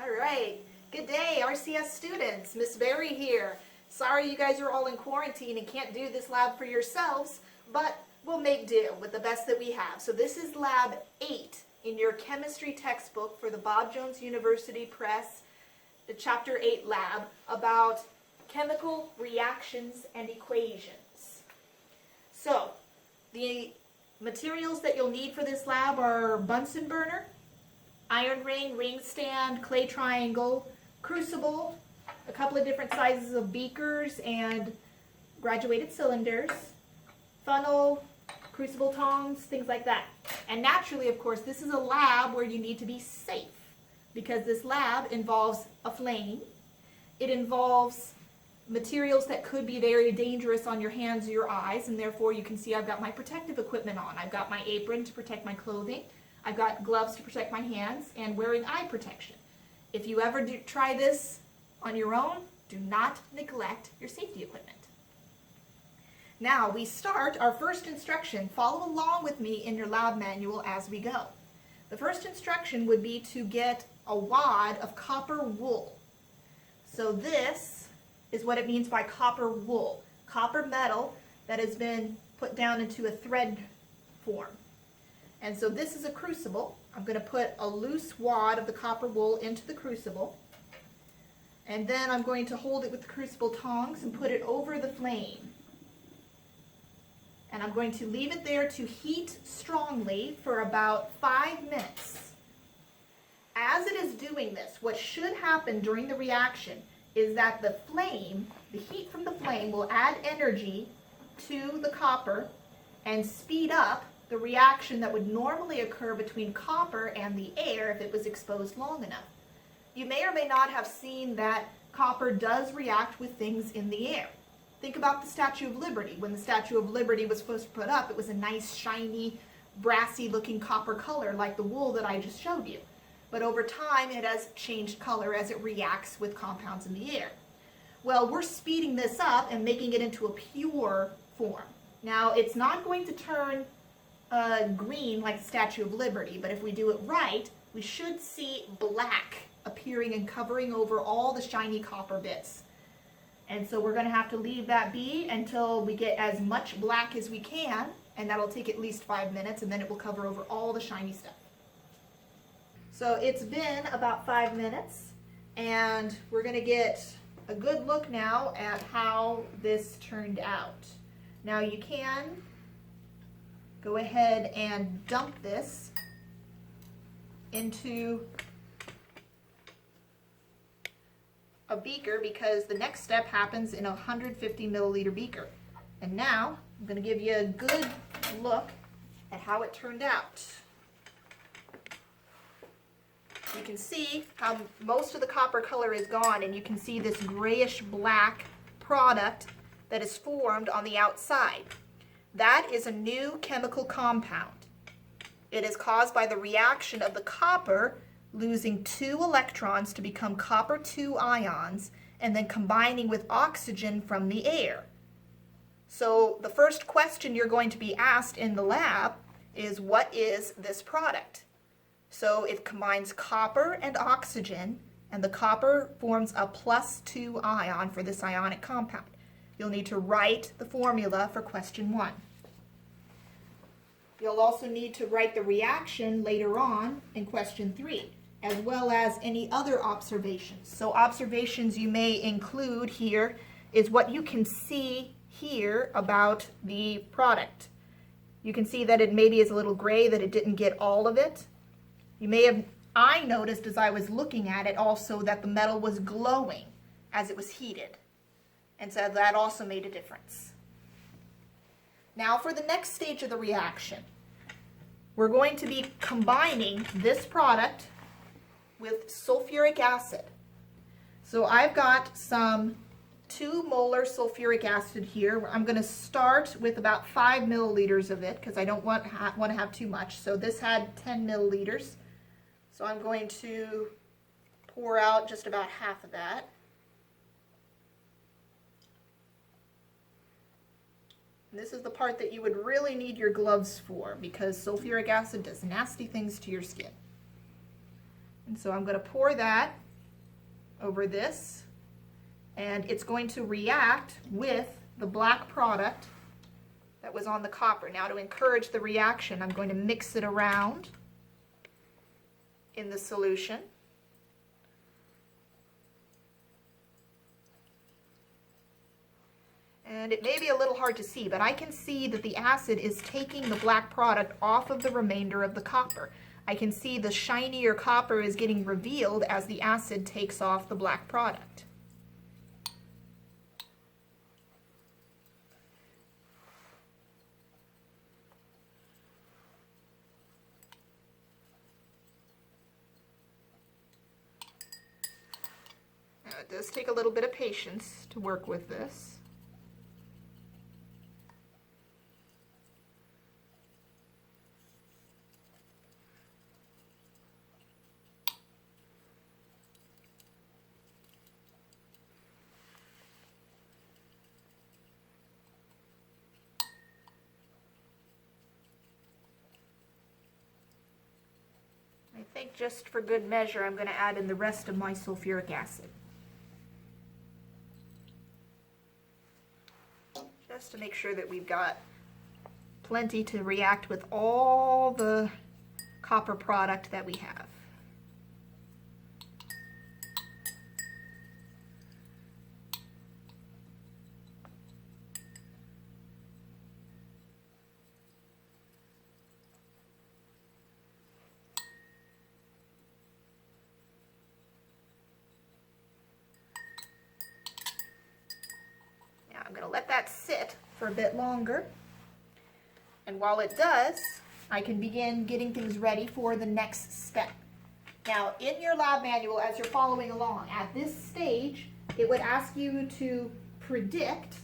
All right, good day RCS students, Miss Berry here. Sorry you guys are all in quarantine and can't do this lab for yourselves, but we'll make do with the best that we have. So this is lab 8 in your chemistry textbook for the Bob Jones University Press, the chapter 8 lab about chemical reactions and equations. So the materials that you'll need for this lab are Bunsen burner, iron ring, ring stand, clay triangle, crucible, a couple of different sizes of beakers and graduated cylinders, funnel, crucible tongs, things like that. And naturally, of course, this is a lab where you need to be safe because this lab involves a flame. It involves materials that could be very dangerous on your hands or your eyes, and therefore you can see I've got my protective equipment on. I've got my apron to protect my clothing. I've got gloves to protect my hands and wearing eye protection. If you ever do try this on your own, do not neglect your safety equipment. Now we start our first instruction. Follow along with me in your lab manual as we go. The first instruction would be to get a wad of copper wool. So this is what it means by copper wool. Copper metal that has been put down into a thread form. And so this is a crucible. I'm going to put a loose wad of the copper wool into the crucible. And then I'm going to hold it with the crucible tongs and put it over the flame. And I'm going to leave it there to heat strongly for about 5 minutes. As it is doing this, what should happen during the reaction is that the flame, the heat from the flame, will add energy to the copper and speed up the reaction that would normally occur between copper and the air if it was exposed long enough. You may or may not have seen that copper does react with things in the air. Think about the Statue of Liberty. When the Statue of Liberty was supposed to put up, it was a nice, shiny, brassy looking copper color like the wool that I just showed you. But over time, it has changed color as it reacts with compounds in the air. Well, we're speeding this up and making it into a pure form. Now, it's not going to turn green like the Statue of Liberty, but if we do it right, we should see black appearing and covering over all the shiny copper bits. And so we're going to have to leave that be until we get as much black as we can, and that'll take at least 5 minutes, and then it will cover over all the shiny stuff. So it's been about 5 minutes, and we're going to get a good look now at how this turned out. Now you can go ahead and dump this into a beaker because the next step happens in a 150 milliliter beaker. And now I'm going to give you a good look at how it turned out. You can see how most of the copper color is gone, and you can see this grayish black product that is formed on the outside. That is a new chemical compound. It is caused by the reaction of the copper losing 2 electrons to become copper 2 ions and then combining with oxygen from the air. So the first question you're going to be asked in the lab is, what is this product? So it combines copper and oxygen, and the copper forms a +2 ion for this ionic compound. You'll need to write the formula for question 1. You'll also need to write the reaction later on in question 3, as well as any other observations. So observations you may include here is what you can see here about the product. You can see that it maybe is a little gray, that it didn't get all of it. I noticed as I was looking at it also that the metal was glowing as it was heated. And so that also made a difference. Now for the next stage of the reaction, we're going to be combining this product with sulfuric acid. So I've got some 2 molar sulfuric acid here. I'm going to start with about 5 milliliters of it because I don't want to have too much. So this had 10 milliliters. So I'm going to pour out just about half of that. And this is the part that you would really need your gloves for because sulfuric acid does nasty things to your skin. And so I'm going to pour that over this, and it's going to react with the black product that was on the copper. Now, to encourage the reaction, I'm going to mix it around in the solution. And it may be a little hard to see, but I can see that the acid is taking the black product off of the remainder of the copper. I can see the shinier copper is getting revealed as the acid takes off the black product. Now, it does take a little bit of patience to work with this. I think just for good measure, I'm going to add in the rest of my sulfuric acid. Just to make sure that we've got plenty to react with all the copper product that we have. I'm going to let that sit for a bit longer, and while it does, I can begin getting things ready for the next step. Now, in your lab manual, as you're following along, at this stage, it would ask you to predict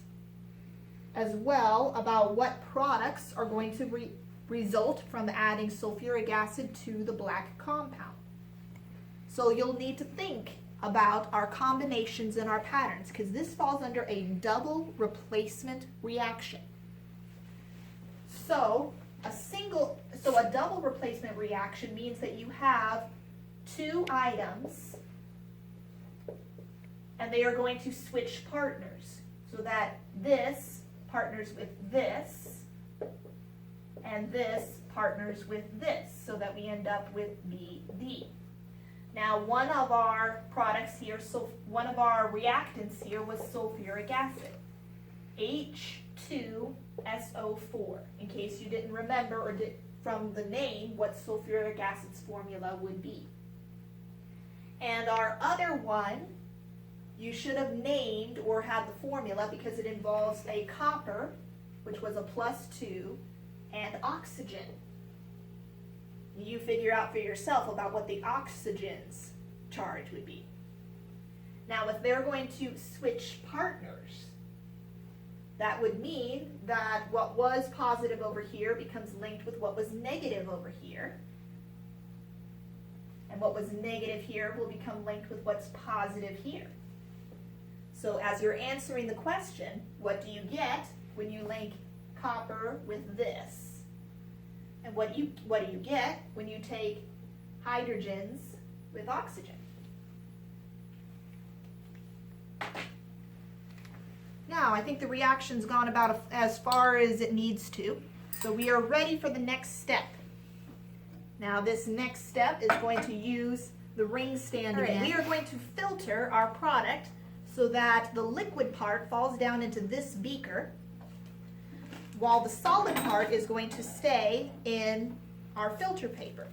as well about what products are going to result from adding sulfuric acid to the black compound. So you'll need to think about our combinations and our patterns, because this falls under a double replacement reaction. So a double replacement reaction means that you have two items and they are going to switch partners, so that this partners with this and this partners with this, so that we end up with BD. Now, one of our products here, so one of our reactants here was sulfuric acid, H2SO4, in case you didn't remember or did from the name what sulfuric acid's formula would be. And our other one, you should have named or had the formula because it involves a copper, which was a +2, and oxygen. You figure out for yourself about what the oxygen's charge would be. Now, if they're going to switch partners, that would mean that what was positive over here becomes linked with what was negative over here. And what was negative here will become linked with what's positive here. So as you're answering the question, what do you get when you link copper with this? And what do you get when you take hydrogens with oxygen? Now, I think the reaction's gone about as far as it needs to. So we are ready for the next step. Now, this next step is going to use the ring stand again. We are going to filter our product so that the liquid part falls down into this beaker, while the solid part is going to stay in our filter paper.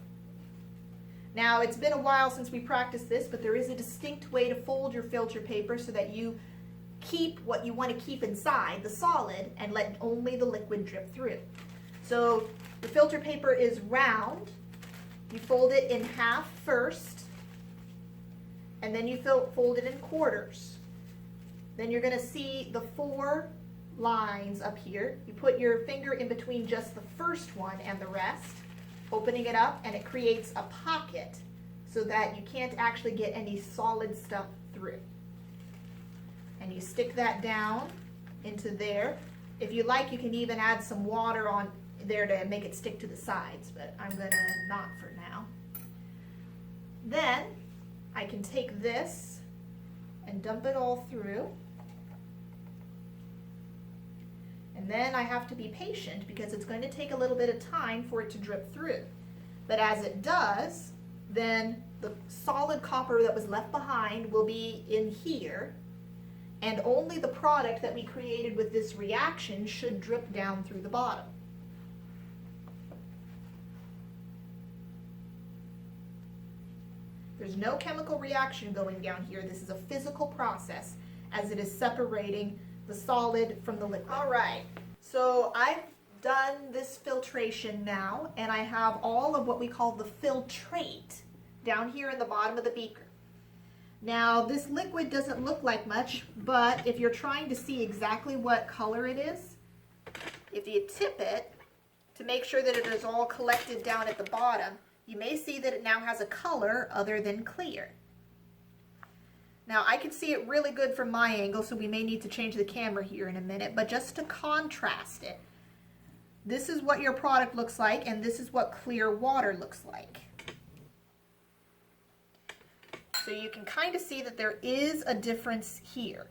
Now, it's been a while since we practiced this, but there is a distinct way to fold your filter paper so that you keep what you want to keep inside, the solid, and let only the liquid drip through. So the filter paper is round. You fold it in half first, and then you fold it in quarters. Then you're going to see the 4 lines up here. You put your finger in between just the first one and the rest, opening it up, and it creates a pocket so that you can't actually get any solid stuff through. And you stick that down into there. If you like, you can even add some water on there to make it stick to the sides, but I'm gonna not for now. Then I can take this and dump it all through. And then I have to be patient because it's going to take a little bit of time for it to drip through. But as it does, then the solid copper that was left behind will be in here, and only the product that we created with this reaction should drip down through the bottom. There's no chemical reaction going down here. This is a physical process as it is separating the solid from the liquid. All right, so I've done this filtration now, and I have all of what we call the filtrate down here in the bottom of the beaker. Now, this liquid doesn't look like much, but if you're trying to see exactly what color it is, if you tip it to make sure that it is all collected down at the bottom, you may see that it now has a color other than clear. Now, I can see it really good from my angle, so we may need to change the camera here in a minute, but just to contrast it, this is what your product looks like, and this is what clear water looks like. So you can kind of see that there is a difference here.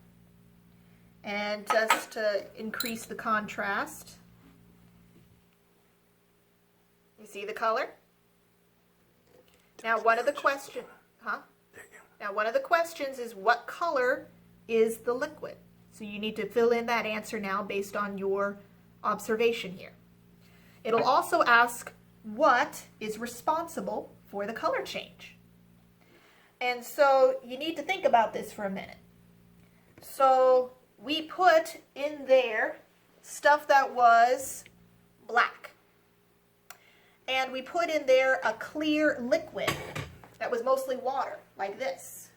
And just to increase the contrast, you see the color? Now one of the questions, Now one of the questions is, what color is the liquid? So you need to fill in that answer now based on your observation here. It'll also ask what is responsible for the color change. And so you need to think about this for a minute. So we put in there stuff that was black. And we put in there a clear liquid that was mostly water, like this.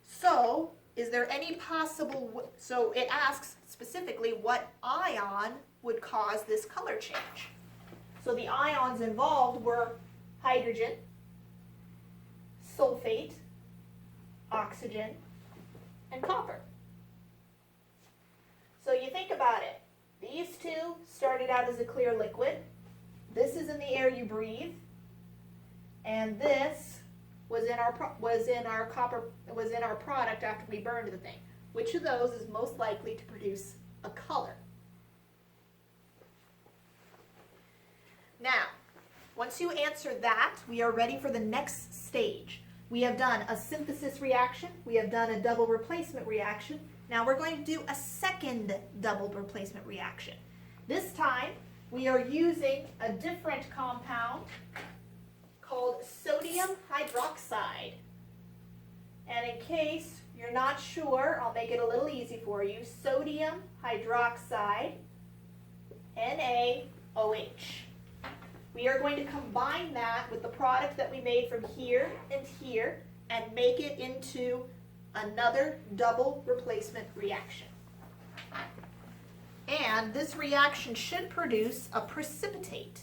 So is there any possible, so it asks specifically what ion would cause this color change. So the ions involved were hydrogen, sulfate, oxygen, and copper. So you think about it. These two started out as a clear liquid. This is in the air you breathe, and this was in our product after we burned the thing. Which of those is most likely to produce a color? Now, once you answer that, we are ready for the next stage. We have done a synthesis reaction. We have done a double replacement reaction. Now we're going to do a second double replacement reaction. This time, we are using a different compound called sodium hydroxide. And in case you're not sure, I'll make it a little easy for you. Sodium hydroxide, NaOH. We are going to combine that with the product that we made from here and make it into another double replacement reaction. And this reaction should produce a precipitate.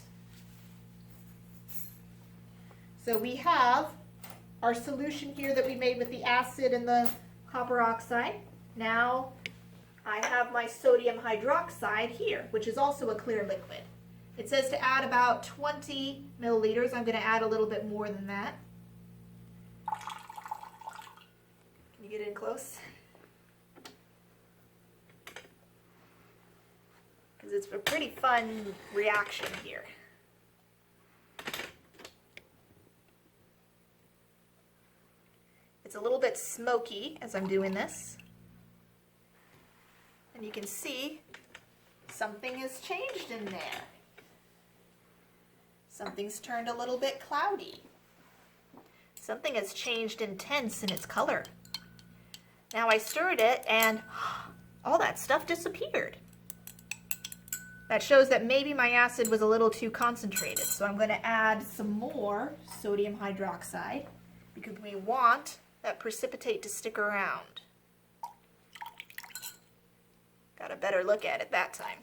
So we have our solution here that we made with the acid and the copper oxide. Now I have my sodium hydroxide here, which is also a clear liquid. It says to add about 20 milliliters. I'm going to add a little bit more than that. Can you get in close? Because it's a pretty fun reaction here. It's a little bit smoky as I'm doing this. And you can see something has changed in there. Something's turned a little bit cloudy. Something has changed intense in its color. Now I stirred it and all that stuff disappeared. That shows that maybe my acid was a little too concentrated. So I'm going to add some more sodium hydroxide because we want that precipitate to stick around. Got a better look at it that time.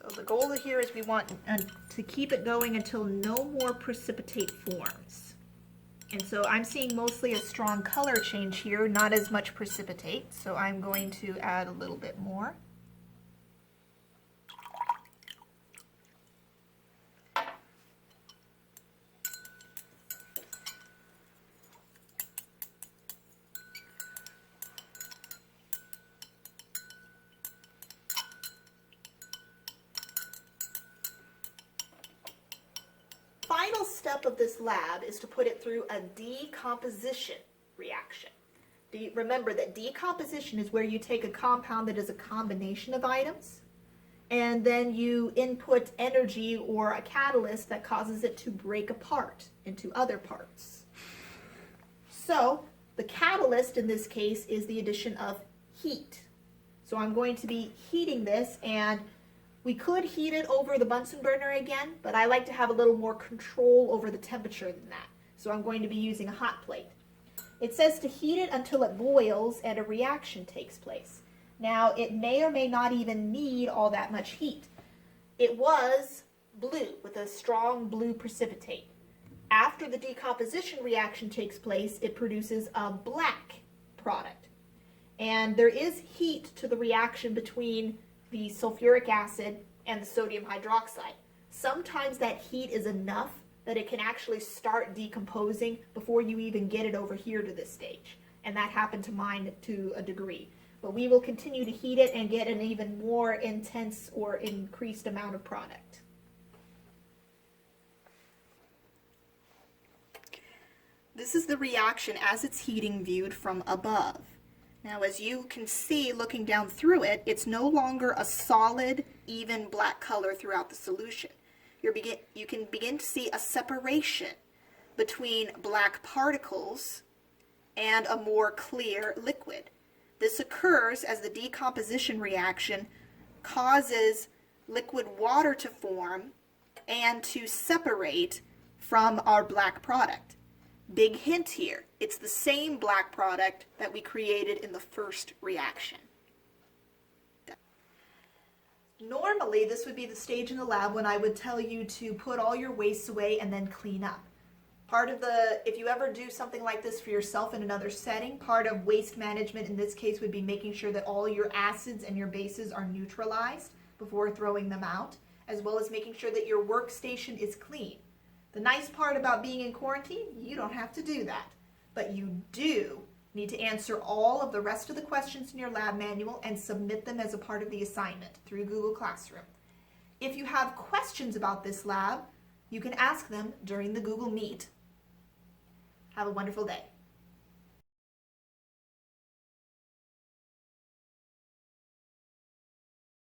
So the goal here is we want to keep it going until no more precipitate forms. And so I'm seeing mostly a strong color change here, not as much precipitate. So I'm going to add a little bit more. Final step of this lab is to put it through a decomposition reaction. Remember that decomposition is where you take a compound that is a combination of items and then you input energy or a catalyst that causes it to break apart into other parts. So the catalyst in this case is the addition of heat. So I'm going to be heating this, and we could heat it over the Bunsen burner again, but I like to have a little more control over the temperature than that. So I'm going to be using a hot plate. It says to heat it until it boils and a reaction takes place. Now, it may or may not even need all that much heat. It was blue with a strong blue precipitate. After the decomposition reaction takes place, it produces a black product. And there is heat to the reaction between the sulfuric acid and the sodium hydroxide. Sometimes that heat is enough that it can actually start decomposing before you even get it over here to this stage. And that happened to mine to a degree. But we will continue to heat it and get an even more intense or increased amount of product. This is the reaction as it's heating viewed from above. Now, as you can see looking down through it, it's no longer a solid, even black color throughout the solution. You can begin to see a separation between black particles and a more clear liquid. This occurs as the decomposition reaction causes liquid water to form and to separate from our black product. Big hint here, it's the same black product that we created in the first reaction. Normally, this would be the stage in the lab when I would tell you to put all your wastes away and then clean up. If you ever do something like this for yourself in another setting, part of waste management in this case would be making sure that all your acids and your bases are neutralized before throwing them out, as well as making sure that your workstation is clean. The nice part about being in quarantine, you don't have to do that, but you do need to answer all of the rest of the questions in your lab manual and submit them as a part of the assignment through Google Classroom. If you have questions about this lab, you can ask them during the Google Meet. Have a wonderful day.